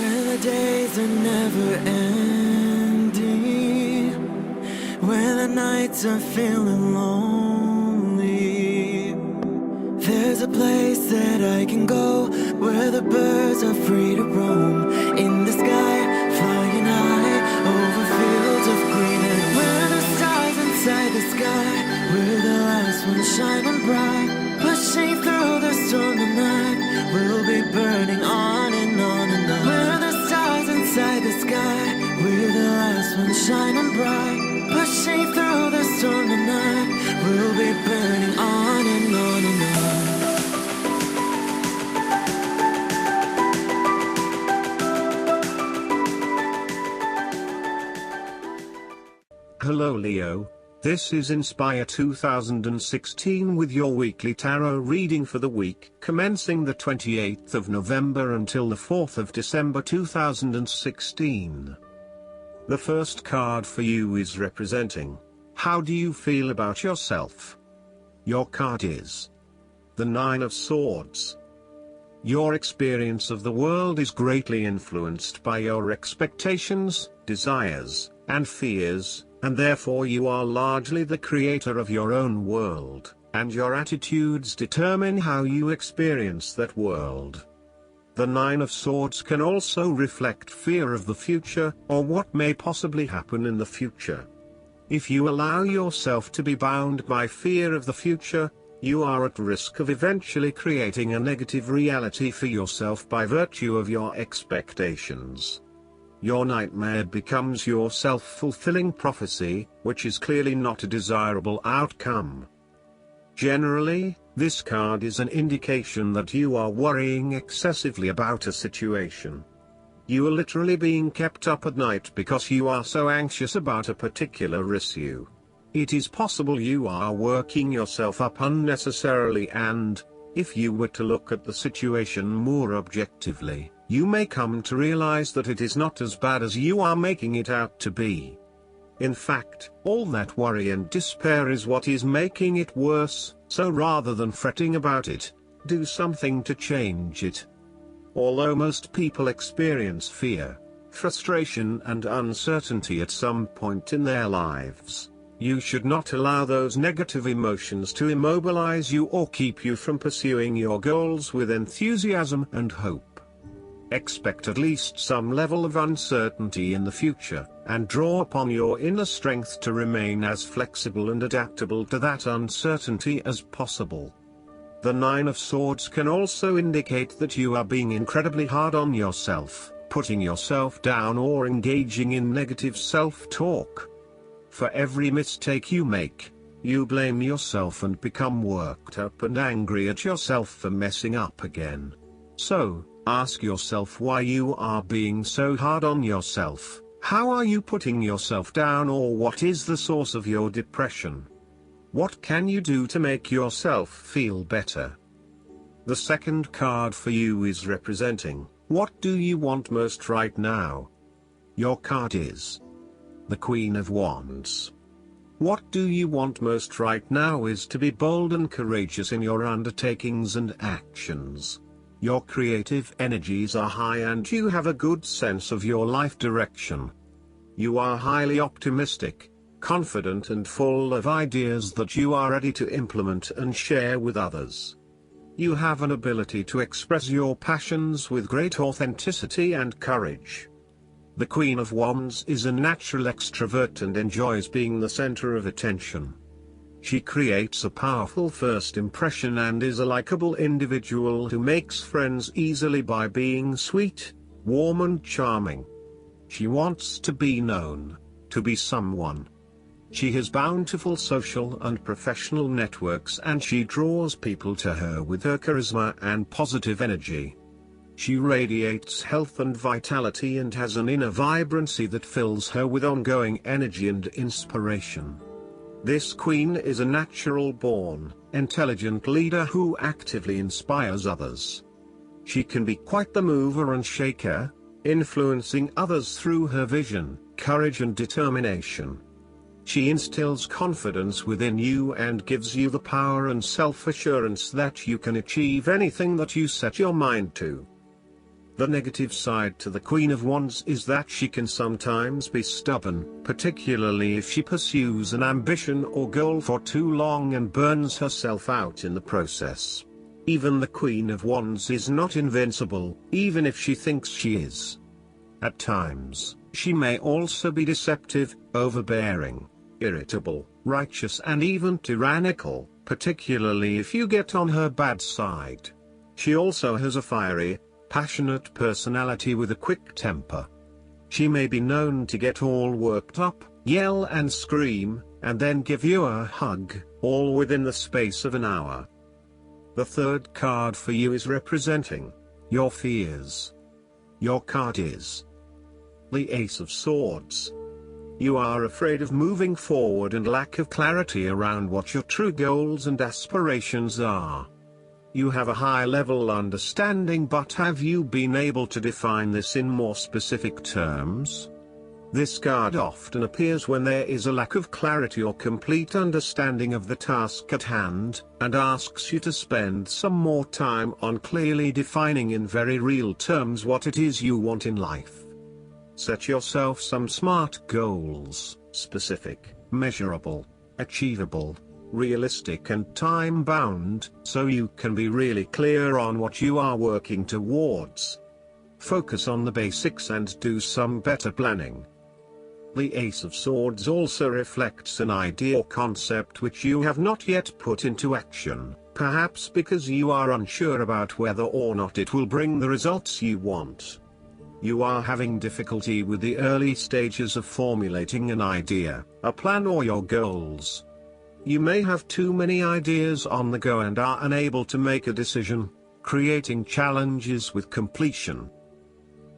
When the days are never ending, when the nights are feeling lonely, there's a place that I can go where the birds are free to roam. In the sky, flying high over fields of green, and where the stars inside the sky, where the last one's shining bright, pushing through the storm tonight, we'll be burning on and on and on. Where the stars inside the sky, where the last one's shining bright, pushing through the storm tonight, we'll be burning on and on and on. Hello Leo, this is Inspire 2016 with your weekly tarot reading for the week commencing the 28th of November until the 4th of December 2016. The first card for you is representing, how do you feel about yourself? Your card is the Nine of Swords. Your experience of the world is greatly influenced by your expectations, desires, and fears, and therefore you are largely the creator of your own world, and your attitudes determine how you experience that world. The Nine of Swords can also reflect fear of the future, or what may possibly happen in the future. If you allow yourself to be bound by fear of the future, you are at risk of eventually creating a negative reality for yourself by virtue of your expectations. Your nightmare becomes your self-fulfilling prophecy, which is clearly not a desirable outcome. Generally, this card is an indication that you are worrying excessively about a situation. You are literally being kept up at night because you are so anxious about a particular issue. It is possible you are working yourself up unnecessarily, and, if you were to look at the situation more objectively, you may come to realize that it is not as bad as you are making it out to be. In fact, all that worry and despair is what is making it worse, so rather than fretting about it, do something to change it. Although most people experience fear, frustration and uncertainty at some point in their lives, you should not allow those negative emotions to immobilize you or keep you from pursuing your goals with enthusiasm and hope. Expect at least some level of uncertainty in the future, and draw upon your inner strength to remain as flexible and adaptable to that uncertainty as possible. The Nine of Swords can also indicate that you are being incredibly hard on yourself, putting yourself down or engaging in negative self-talk. For every mistake you make, you blame yourself and become worked up and angry at yourself for messing up again. So, ask yourself why you are being so hard on yourself. How are you putting yourself down, or what is the source of your depression? What can you do to make yourself feel better? The second card for you is representing, what do you want most right now? Your card is the Queen of Wands. What do you want most right now is to be bold and courageous in your undertakings and actions. Your creative energies are high and you have a good sense of your life direction. You are highly optimistic, confident and full of ideas that you are ready to implement and share with others. You have an ability to express your passions with great authenticity and courage. The Queen of Wands is a natural extrovert and enjoys being the center of attention. She creates a powerful first impression and is a likable individual who makes friends easily by being sweet, warm and charming. She wants to be known, to be someone. She has bountiful social and professional networks, and she draws people to her with her charisma and positive energy. She radiates health and vitality and has an inner vibrancy that fills her with ongoing energy and inspiration. This queen is a natural-born, intelligent leader who actively inspires others. She can be quite the mover and shaker, influencing others through her vision, courage and determination. She instills confidence within you and gives you the power and self-assurance that you can achieve anything that you set your mind to. The negative side to the Queen of Wands is that she can sometimes be stubborn, particularly if she pursues an ambition or goal for too long and burns herself out in the process. Even the Queen of Wands is not invincible, even if she thinks she is. At times, she may also be deceptive, overbearing, irritable, righteous and even tyrannical, particularly if you get on her bad side. She also has a fiery, passionate personality with a quick temper. She may be known to get all worked up, yell and scream, and then give you a hug, all within the space of an hour. The third card for you is representing your fears. Your card is the Ace of Swords. You are afraid of moving forward and lack of clarity around what your true goals and aspirations are. You have a high-level understanding, but have you been able to define this in more specific terms? This card often appears when there is a lack of clarity or complete understanding of the task at hand, and asks you to spend some more time on clearly defining in very real terms what it is you want in life. Set yourself some SMART goals: specific, measurable, achievable, realistic and time-bound, so you can be really clear on what you are working towards. Focus on the basics and do some better planning. The Ace of Swords also reflects an idea or concept which you have not yet put into action, perhaps because you are unsure about whether or not it will bring the results you want. You are having difficulty with the early stages of formulating an idea, a plan or your goals. You may have too many ideas on the go and are unable to make a decision, creating challenges with completion.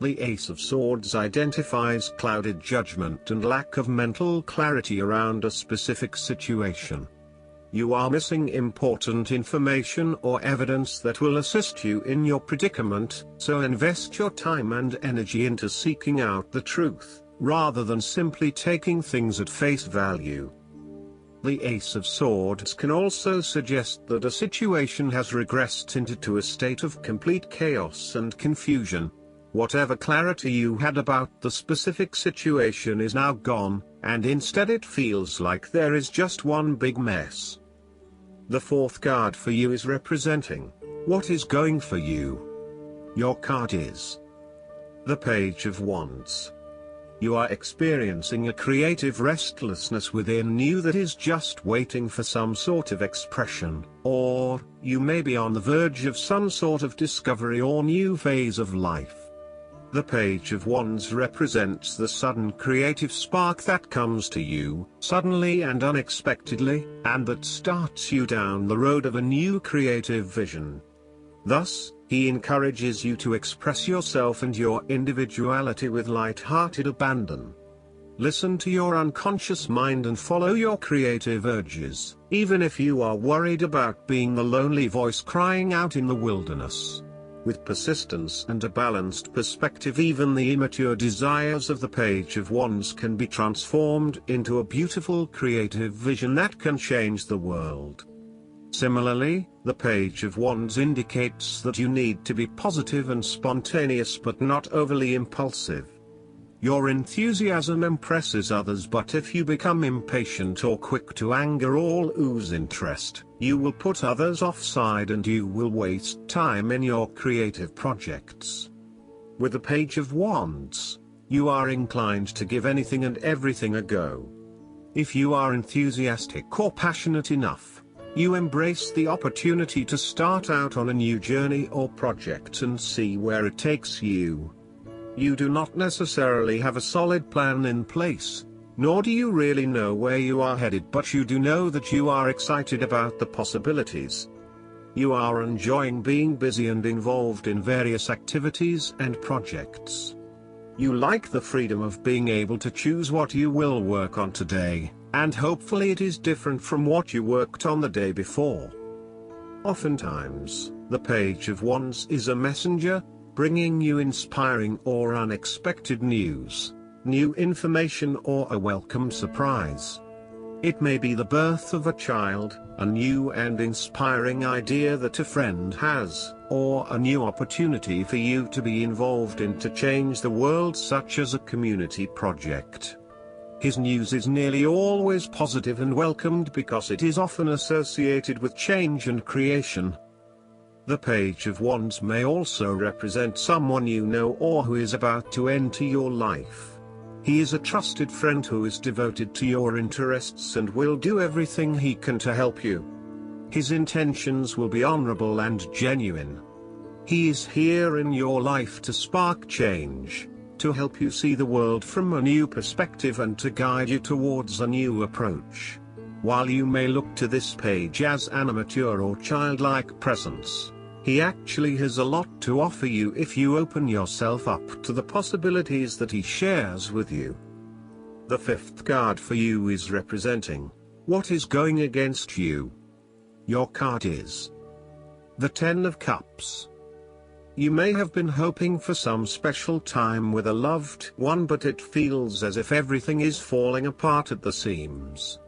The Ace of Swords identifies clouded judgment and lack of mental clarity around a specific situation. You are missing important information or evidence that will assist you in your predicament, so invest your time and energy into seeking out the truth, rather than simply taking things at face value. The Ace of Swords can also suggest that a situation has regressed into a state of complete chaos and confusion. Whatever clarity you had about the specific situation is now gone, and instead it feels like there is just one big mess. The fourth card for you is representing what is going for you. Your card is the Page of Wands. You are experiencing a creative restlessness within you that is just waiting for some sort of expression, or you may be on the verge of some sort of discovery or new phase of life. The Page of Wands represents the sudden creative spark that comes to you, suddenly and unexpectedly, and that starts you down the road of a new creative vision. Thus, he encourages you to express yourself and your individuality with light-hearted abandon. Listen to your unconscious mind and follow your creative urges, even if you are worried about being the lonely voice crying out in the wilderness. With persistence and a balanced perspective, even the immature desires of the Page of Wands can be transformed into a beautiful creative vision that can change the world. Similarly, the Page of Wands indicates that you need to be positive and spontaneous but not overly impulsive. Your enthusiasm impresses others, but if you become impatient or quick to anger or lose interest, you will put others offside and you will waste time in your creative projects. With the Page of Wands, you are inclined to give anything and everything a go. If you are enthusiastic or passionate enough, you embrace the opportunity to start out on a new journey or project and see where it takes you. You do not necessarily have a solid plan in place, nor do you really know where you are headed, but you do know that you are excited about the possibilities. You are enjoying being busy and involved in various activities and projects. You like the freedom of being able to choose what you will work on today, and hopefully it is different from what you worked on the day before. Oftentimes, the Page of Wands is a messenger, bringing you inspiring or unexpected news, new information or a welcome surprise. It may be the birth of a child, a new and inspiring idea that a friend has, or a new opportunity for you to be involved in to change the world, such as a community project. His news is nearly always positive and welcomed because it is often associated with change and creation. The Page of Wands may also represent someone you know or who is about to enter your life. He is a trusted friend who is devoted to your interests and will do everything he can to help you. His intentions will be honorable and genuine. He is here in your life to spark change, to help you see the world from a new perspective and to guide you towards a new approach. While you may look to this page as an immature or childlike presence, he actually has a lot to offer you if you open yourself up to the possibilities that he shares with you. The fifth card for you is representing what is going against you. Your card is the Ten of Cups. You may have been hoping for some special time with a loved one, but it feels as if everything is falling apart at the seams.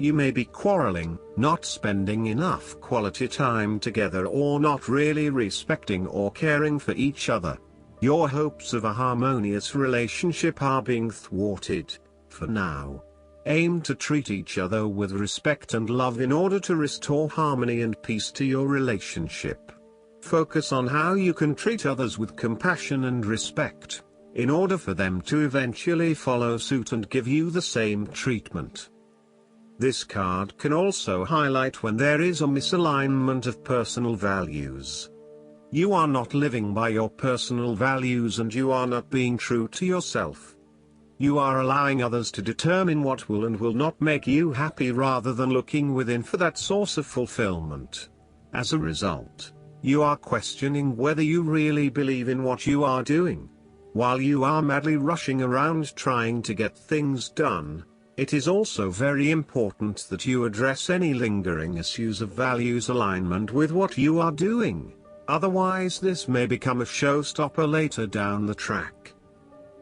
You may be quarreling, not spending enough quality time together, or not really respecting or caring for each other. Your hopes of a harmonious relationship are being thwarted, for now. Aim to treat each other with respect and love in order to restore harmony and peace to your relationship. Focus on how you can treat others with compassion and respect, in order for them to eventually follow suit and give you the same treatment. This card can also highlight when there is a misalignment of personal values. You are not living by your personal values and you are not being true to yourself. You are allowing others to determine what will and will not make you happy rather than looking within for that source of fulfillment. As a result, you are questioning whether you really believe in what you are doing. While you are madly rushing around trying to get things done, it is also very important that you address any lingering issues of values alignment with what you are doing. Otherwise, this may become a showstopper later down the track.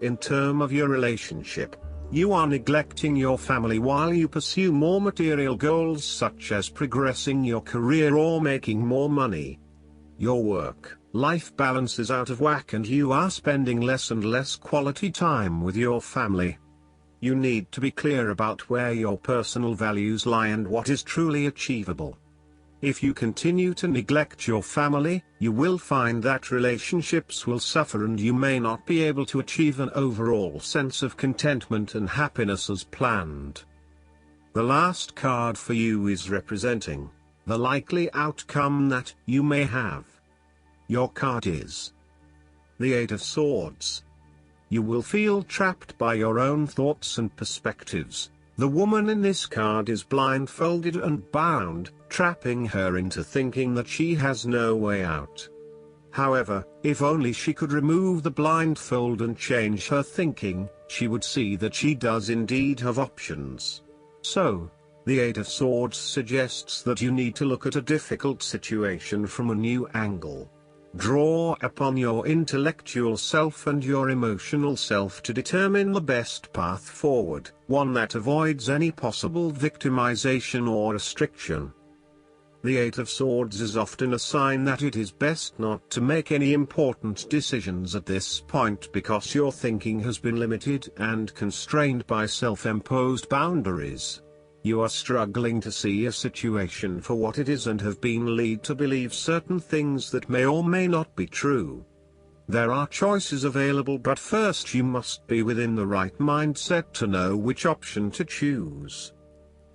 In terms of your relationship, you are neglecting your family while you pursue more material goals such as progressing your career or making more money. Your work-life balance is out of whack and you are spending less and less quality time with your family. You need to be clear about where your personal values lie and what is truly achievable. If you continue to neglect your family, you will find that relationships will suffer and you may not be able to achieve an overall sense of contentment and happiness as planned. The last card for you is representing the likely outcome that you may have. Your card is the Eight of Swords. You will feel trapped by your own thoughts and perspectives. The woman in this card is blindfolded and bound, trapping her into thinking that she has no way out. However, if only she could remove the blindfold and change her thinking, she would see that she does indeed have options. So, the Eight of Swords suggests that you need to look at a difficult situation from a new angle. Draw upon your intellectual self and your emotional self to determine the best path forward, one that avoids any possible victimization or restriction. The Eight of Swords is often a sign that it is best not to make any important decisions at this point because your thinking has been limited and constrained by self-imposed boundaries. You are struggling to see a situation for what it is and have been led to believe certain things that may or may not be true. There are choices available, but first you must be within the right mindset to know which option to choose.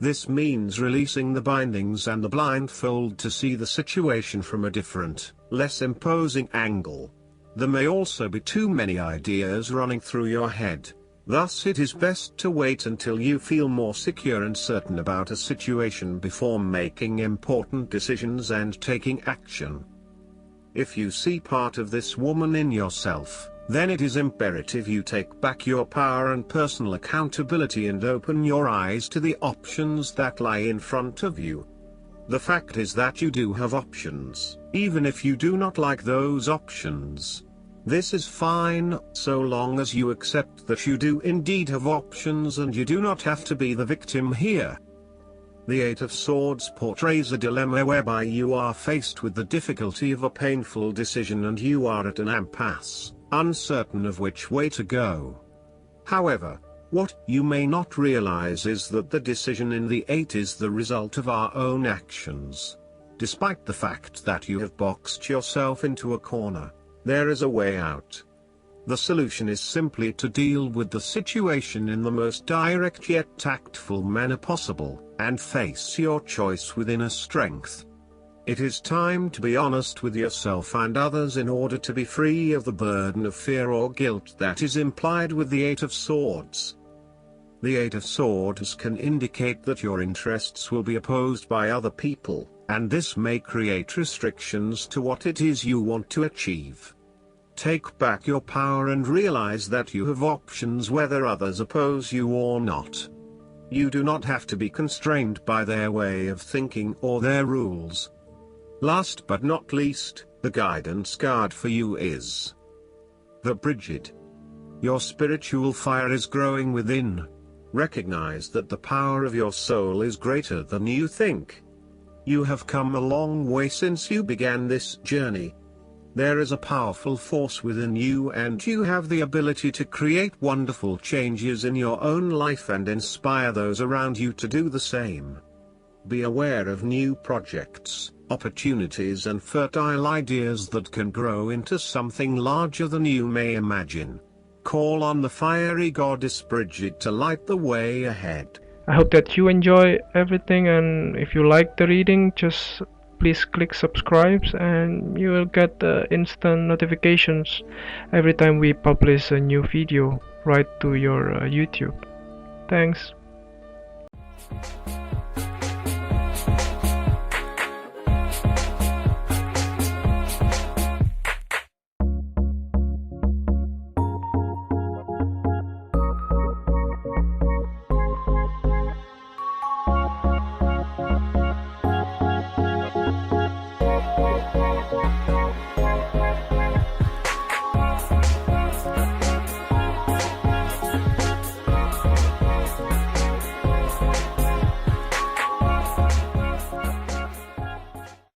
This means releasing the bindings and the blindfold to see the situation from a different, less imposing angle. There may also be too many ideas running through your head. Thus it is best to wait until you feel more secure and certain about a situation before making important decisions and taking action. If you see part of this woman in yourself, then it is imperative you take back your power and personal accountability and open your eyes to the options that lie in front of you. The fact is that you do have options, even if you do not like those options. This is fine, so long as you accept that you do indeed have options and you do not have to be the victim here. The Eight of Swords portrays a dilemma whereby you are faced with the difficulty of a painful decision and you are at an impasse, uncertain of which way to go. However, what you may not realize is that the decision in the Eight is the result of our own actions. Despite the fact that you have boxed yourself into a corner, there is a way out. The solution is simply to deal with the situation in the most direct yet tactful manner possible, and face your choice with inner strength. It is time to be honest with yourself and others in order to be free of the burden of fear or guilt that is implied with the Eight of Swords. The Eight of Swords can indicate that your interests will be opposed by other people, and this may create restrictions to what it is you want to achieve. Take back your power and realize that you have options whether others oppose you or not. You do not have to be constrained by their way of thinking or their rules. Last but not least, the guidance card for you is the Brigid. Your spiritual fire is growing within. Recognize that the power of your soul is greater than you think. You have come a long way since you began this journey. There is a powerful force within you and you have the ability to create wonderful changes in your own life and inspire those around you to do the same. Be aware of new projects, opportunities and fertile ideas that can grow into something larger than you may imagine. Call on the fiery goddess Brigid to light the way ahead. I hope that you enjoy everything, and if you like the reading, just please click subscribe and you will get the instant notifications every time we publish a new video right to your YouTube. Thanks.